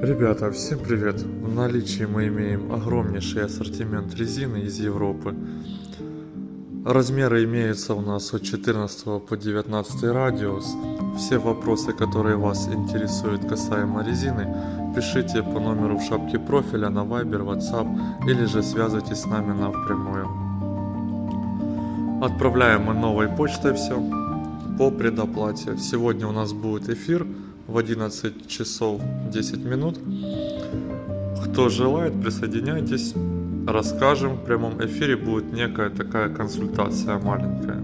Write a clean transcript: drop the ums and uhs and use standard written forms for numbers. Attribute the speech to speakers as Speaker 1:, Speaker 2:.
Speaker 1: Ребята, всем привет! В наличии мы имеем огромнейший ассортимент резины из Европы. Размеры имеются у нас от 14 по 19 радиус. Все вопросы, которые вас интересуют касаемо резины, пишите по номеру в шапке профиля на Viber, WhatsApp или же связывайтесь с нами напрямую. Отправляем мы новой почтой все по предоплате. Сегодня у нас будет эфир в 11 часов 10 минут. Кто желает, присоединяйтесь, расскажем. В прямом эфире будет некая такая консультация маленькая.